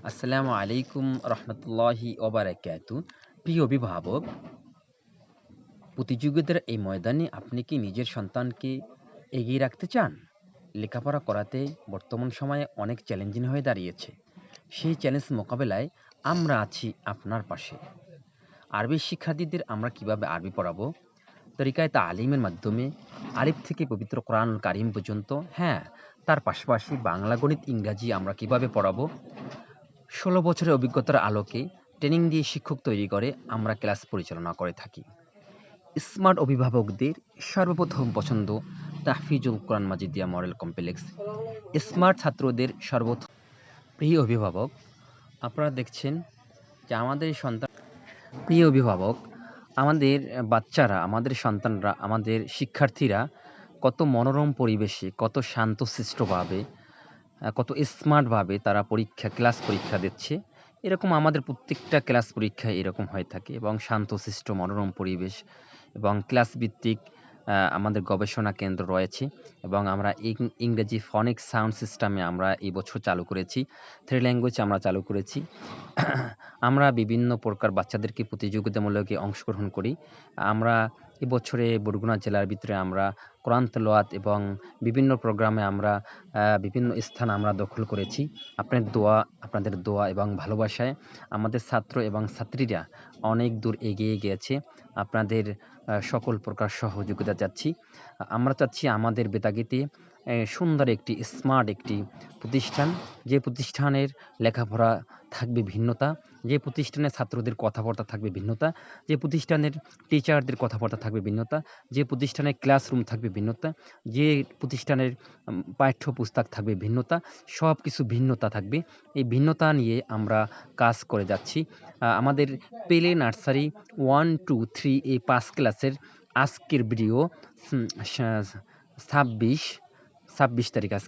আসসালামু আলাইকুম রহমতুল্লাহি ওবারাকাতু। প্রিয় অভিভাবক, প্রতিযোগিতার এই ময়দানে আপনি কি নিজের সন্তানকে এগিয়ে রাখতে চান? লেখাপড়া করাতে বর্তমান সময়ে অনেক চ্যালেঞ্জিং হয়ে দাঁড়িয়েছে। সেই চ্যালেঞ্জ মোকাবেলায় আমরা আছি আপনার পাশে। আরবি শিক্ষার্থীদের আমরা কিভাবে আরবি পড়াবো? তরিকায়ে তালিমের মাধ্যমে আলিফ থেকে পবিত্র কোরআনুল কারীম পর্যন্ত, হ্যাঁ, তার পাশাপাশি বাংলা, গণিত, ইংরাজি আমরা কিভাবে পড়াবো? ১৬ বছরের অভিজ্ঞতার আলোকে ট্রেনিং দিয়ে শিক্ষক তৈরি করে আমরা ক্লাস পরিচালনা করে থাকি। স্মার্ট অভিভাবকদের সর্বপ্রথম পছন্দ তাহফিজুল কোরআন মাজিদিয়া মডেল কমপ্লেক্স। স্মার্ট ছাত্রদের সর্বপ্রথম। প্রিয় অভিভাবক, আপনারা দেখছেন যে আমাদের সন্তান, প্রিয় অভিভাবক, আমাদের বাচ্চারা, আমাদের সন্তানরা, আমাদের শিক্ষার্থীরা কত মনোরম পরিবেশে, কত শান্তশিষ্টভাবে, কত স্মার্টভাবে তারা ক্লাস পরীক্ষা দিচ্ছে। এরকম আমাদের প্রত্যেকটা ক্লাস পরীক্ষায় এরকম হয়ে থাকে এবং শান্তশিষ্ট মনোরম পরিবেশ এবং ক্লাস ভিত্তিক আমাদের গবেষণা কেন্দ্র রয়েছে এবং আমরা ইংরেজি ফনিক সাউন্ড সিস্টেমে আমরা এই বছর চালু করেছি। 3 ল্যাঙ্গুয়েজ আমরা চালু করেছি। আমরা বিভিন্ন প্রকার বাচ্চাদেরকে প্রতিযোগিতামূলকে অংশগ্রহণ করি। আমরা এবছরে বরগুনা জেলার ভিতরে আমরা কোরআন তেলাওয়াত এবং বিভিন্ন প্রোগ্রামে আমরা বিভিন্ন স্থান আমরা দখল করেছি। আপনাদের দোয়া এবং ভালোবাসায় আমাদের ছাত্র এবং ছাত্রীরা অনেক দূর এগিয়ে গিয়েছে। আপনাদের সকল প্রকার সহযোগিতা চাচ্ছি। আমরা চাচ্ছি আমাদের বেতাগীতে সুন্দর একটি স্মার্ট একটি প্রতিষ্ঠান, যে প্রতিষ্ঠানের লেখাপড়া থাকবে ভিন্নতা, যে প্রতিষ্ঠানের ছাত্রদের কথাবার্তা থাকবে ভিন্নতা, যে প্রতিষ্ঠানের টিচারদের কথাবার্তা থাকবে ভিন্নতা, যে প্রতিষ্ঠানের ক্লাসরুম থাকবে ভিন্নতা, যে প্রতিষ্ঠানের পাঠ্যপুস্তক থাকবে ভিন্নতা, সবকিছু ভিন্নতা থাকবে। এই ভিন্নতা নিয়ে আমরা কাজ করে যাচ্ছি। আমাদের প্লে নার্সারি 1, 2, 3 এই ৫ ক্লাসের আজকের ভিডিও ২৬ তারিখ আজকে।